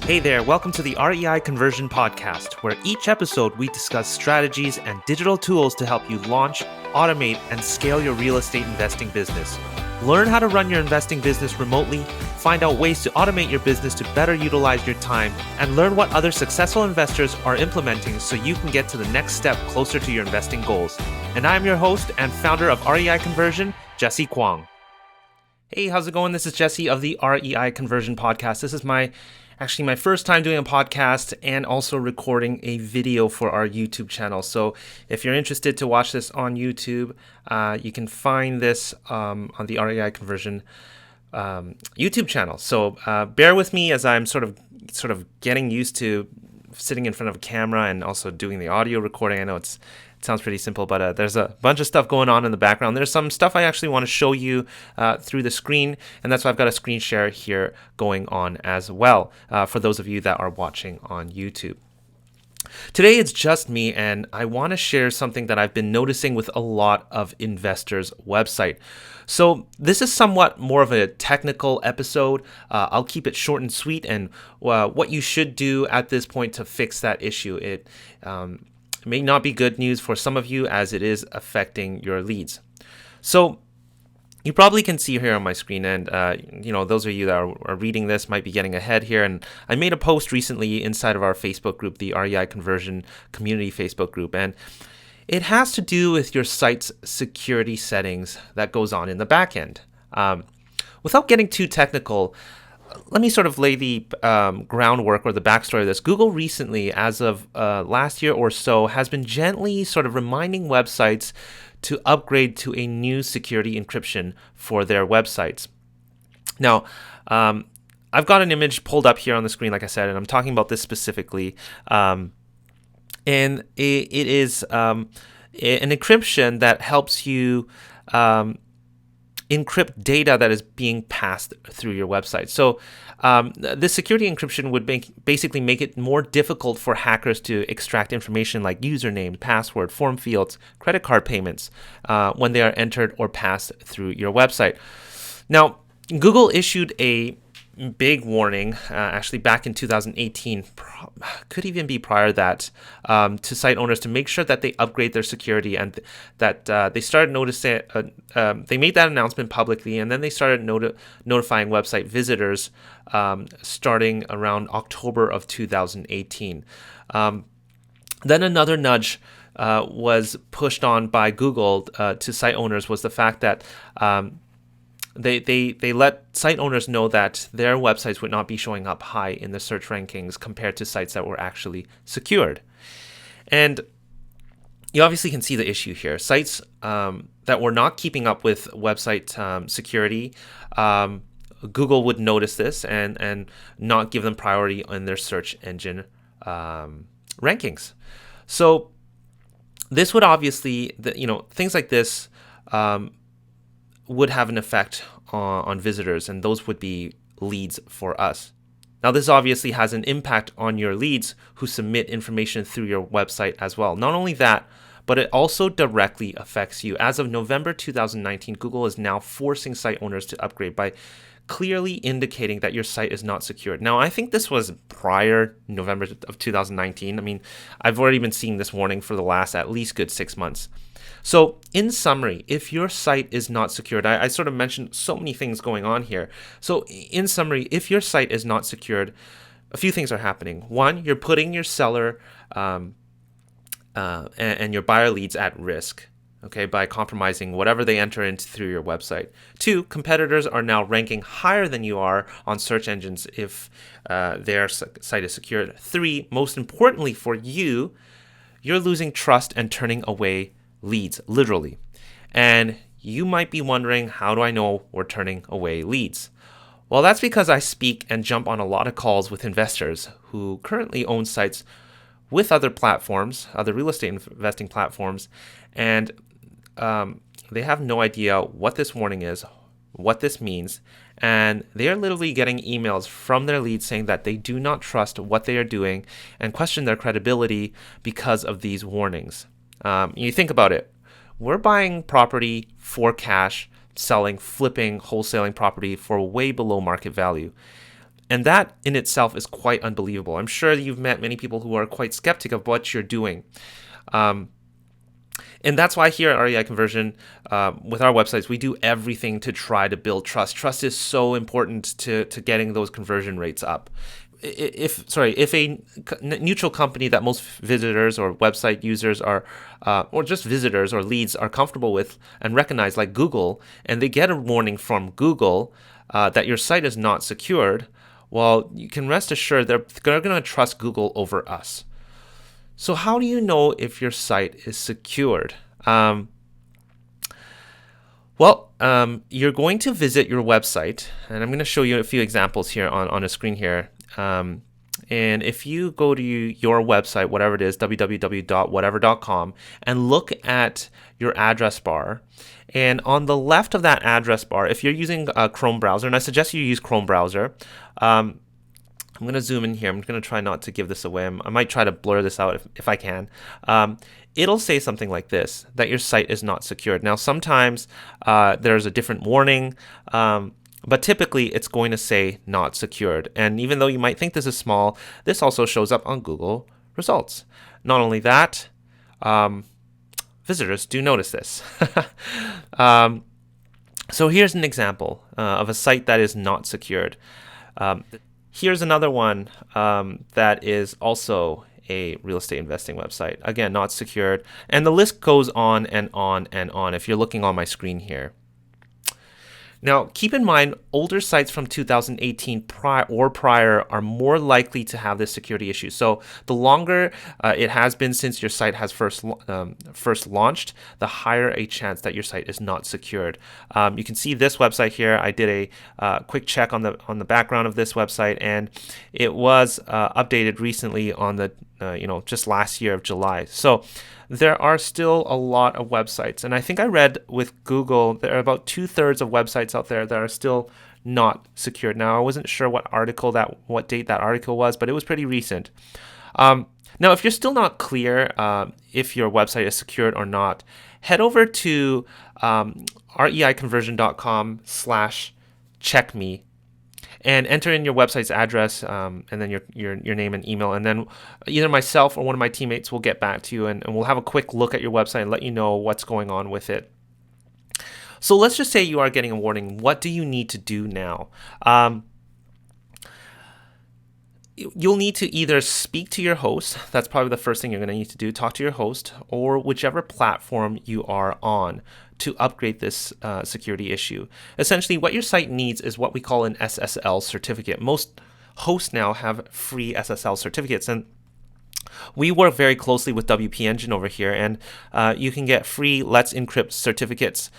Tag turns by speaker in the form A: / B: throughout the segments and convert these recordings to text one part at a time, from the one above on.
A: Hey there, welcome to the REI Conversion Podcast, where each episode we discuss strategies and digital tools to help you launch, automate, and scale your real estate investing business. Learn how to run your investing business remotely, find out ways to automate your business to better utilize your time, and learn what other successful investors are implementing so you can get to the next step closer to your investing goals. And I'm your host and founder of REI Conversion, Jesse Kwong. Hey, how's it going? This is Jesse of the REI Conversion Podcast. This is my first time doing a podcast and also recording a video for our YouTube channel. So if you're interested to watch this on YouTube, you can find this on the REI Conversion YouTube channel. So bear with me as I'm sort of getting used to sitting in front of a camera and also doing the audio recording. I know it sounds pretty simple, but there's a bunch of stuff going on in the background. There's some stuff I actually want to show you through the screen, and that's why I've got a screen share here going on as well for those of you that are watching on YouTube. Today it's just me, and I want to share something that I've been noticing with a lot of investors' website. So this is somewhat more of a technical episode. I'll keep it short and sweet, and what you should do at this point to fix that issue. It may not be good news for some of you as it is affecting your leads. So you probably can see here on my screen, and those of you that are reading this might be getting ahead here. And I made a post recently inside of our Facebook group, the REI Conversion Community Facebook group, and it has to do with your site's security settings that goes on in the back end. Without getting too technical, let me sort of lay the groundwork or the backstory of this. Google recently, as of last year or so, has been gently sort of reminding websites to upgrade to a new security encryption for their websites. Now, I've got an image pulled up here on the screen, like I said, and I'm talking about this specifically. And it is an encryption that helps you encrypt data that is being passed through your website. So this security encryption would basically make it more difficult for hackers to extract information like username, password, form fields, credit card payments when they are entered or passed through your website. Now, Google issued a big warning, actually back in 2018, could even be prior to that, to site owners to make sure that they upgrade their security, and that they started noticing, they made that announcement publicly, and then they started notifying website visitors starting around October of 2018. Then another nudge was pushed on by Google to site owners was the fact that They let site owners know that their websites would not be showing up high in the search rankings compared to sites that were actually secured. And you obviously can see the issue here. Sites that were not keeping up with website security, Google would notice this and not give them priority in their search engine rankings. So this would obviously, things like this would have an effect on visitors, and those would be leads for us. Now, this obviously has an impact on your leads who submit information through your website as well. Not only that, but it also directly affects you. As of November 2019, Google is now forcing site owners to upgrade by clearly indicating that your site is not secured. Now, I think this was prior November of 2019. I mean, I've already been seeing this warning for the last at least good 6 months. So in summary, if your site is not secured, I sort of mentioned so many things going on here. So in summary, if your site is not secured, a few things are happening. One, you're putting your seller and your buyer leads at risk, okay, by compromising whatever they enter into through your website. Two, competitors are now ranking higher than you are on search engines if their site is secured. Three, most importantly for you, you're losing trust and turning away leads, literally. And you might be wondering, how do I know we're turning away leads? Well, that's because I speak and jump on a lot of calls with investors who currently own sites with other platforms, other real estate investing platforms, and they have no idea what this warning is, what this means, and they are literally getting emails from their leads saying that they do not trust what they are doing and question their credibility because of these warnings. You think about it. We're buying property for cash, selling, flipping, wholesaling property for way below market value. And that in itself is quite unbelievable. I'm sure you've met many people who are quite skeptic of what you're doing. And that's why here at REI Conversion, with our websites, we do everything to try to build trust. Trust is so important to getting those conversion rates up. If a neutral company that most visitors or website users are, or just visitors or leads are comfortable with and recognize, like Google, and they get a warning from Google that your site is not secured, well, you can rest assured they're going to trust Google over us. So how do you know if your site is secured? You're going to visit your website, and I'm going to show you a few examples here on a screen here. And if you go to your website, whatever it is, www.whatever.com, and look at your address bar, and on the left of that address bar, if you're using a Chrome browser, and I suggest you use Chrome browser, I'm going to zoom in here. I'm going to try not to give this away. I might try to blur this out if I can. It'll say something like this, that your site is not secured. Now, sometimes there's a different warning, but typically it's going to say not secured. And even though you might think this is small, this also shows up on Google results. Not only that, visitors do notice this. So here's an example of a site that is not secured. Here's another one that is also a real estate investing website. Again, not secured. And the list goes on and on and on if you're looking on my screen here. Now, keep in mind, older sites from 2018 prior are more likely to have this security issue. So the longer it has been since your site has first launched, the higher a chance that your site is not secured. You can see this website here. I did a quick check on the background of this website, and it was updated recently on the just last year of July. So there are still a lot of websites. And I think I read with Google, there are about 2/3 of websites out there that are still not secured. Now, I wasn't sure what date that article was, but it was pretty recent. Now, if you're still not clear if your website is secured or not, head over to reiconversion.com/checkme and enter in your website's address and then your name and email, and then either myself or one of my teammates will get back to you and we'll have a quick look at your website and let you know what's going on with it. So let's just say you are getting a warning. What do you need to do now? You'll need to either speak to your host. That's probably the first thing you're going to need to do. Talk to your host or whichever platform you are on to upgrade this security issue. Essentially, what your site needs is what we call an SSL certificate. Most hosts now have free SSL certificates, and we work very closely with WP Engine over here, and you can get free Let's Encrypt certificates,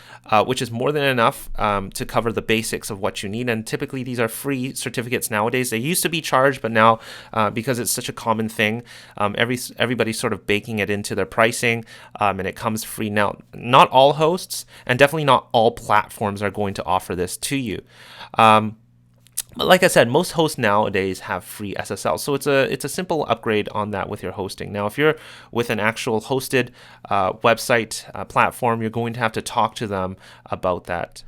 A: which is more than enough to cover the basics of what you need. And typically, these are free certificates nowadays. They used to be charged, but now, because it's such a common thing, everybody's sort of baking it into their pricing, and it comes free. Now, not all hosts, and definitely not all platforms are going to offer this to you. But like I said, most hosts nowadays have free SSL, so it's a simple upgrade on that with your hosting. Now, if you're with an actual hosted website platform, you're going to have to talk to them about that.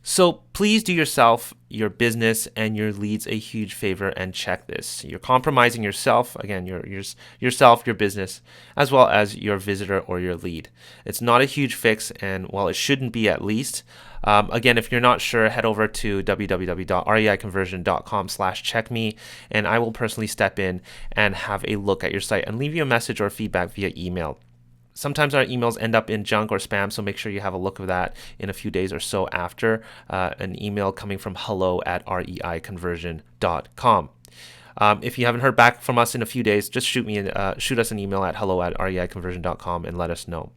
A: So please do yourself, your business, and your leads a huge favor and check this. You're compromising yourself, again, yourself, your business, as well as your visitor or your lead. It's not a huge fix, and well, it shouldn't be at least. Again, if you're not sure, head over to www.reiconversion.com/checkme, and I will personally step in and have a look at your site and leave you a message or feedback via email. Sometimes our emails end up in junk or spam, so make sure you have a look of that in a few days or so after an email coming from hello@reiconversion.com. If you haven't heard back from us in a few days, just shoot us an email at hello@reiconversion.com and let us know.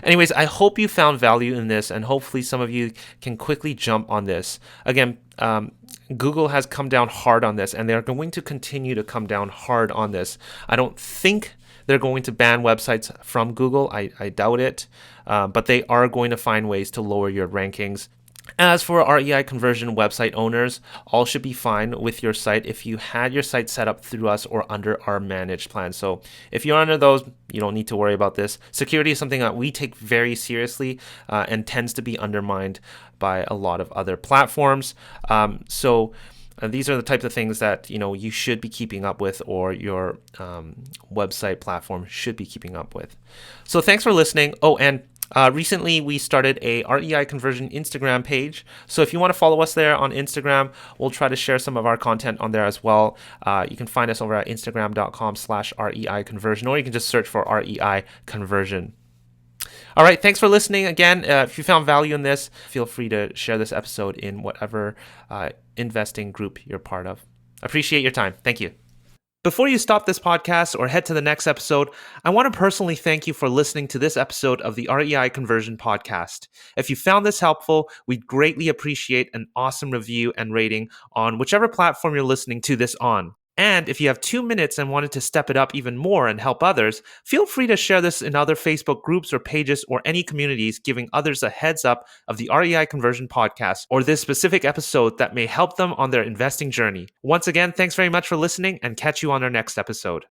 A: Anyways, I hope you found value in this, and hopefully some of you can quickly jump on this. Again, Google has come down hard on this, and they're going to continue to come down hard on this. I don't think they're going to ban websites from Google. I doubt it, but they are going to find ways to lower your rankings. As for REI Conversion website owners, all should be fine with your site if you had your site set up through us or under our managed plan. So if you're under those, you don't need to worry about this. Security is something that we take very seriously and tends to be undermined by a lot of other platforms. So These are the types of things that you should be keeping up with, or your website platform should be keeping up with. So thanks for listening. Oh, and recently we started a REI Conversion Instagram page. So if you want to follow us there on Instagram, we'll try to share some of our content on there as well. You can find us over at instagram.com/REI Conversion, or you can just search for REI Conversion. All right, thanks for listening again. If you found value in this, feel free to share this episode in whatever investing group you're part of. Appreciate your time. Thank you. Before you stop this podcast or head to the next episode, I want to personally thank you for listening to this episode of the REI Conversion Podcast. If you found this helpful, we'd greatly appreciate an awesome review and rating on whichever platform you're listening to this on. And if you have 2 minutes and wanted to step it up even more and help others, feel free to share this in other Facebook groups or pages or any communities, giving others a heads up of the REI Conversion Podcast or this specific episode that may help them on their investing journey. Once again, thanks very much for listening, and catch you on our next episode.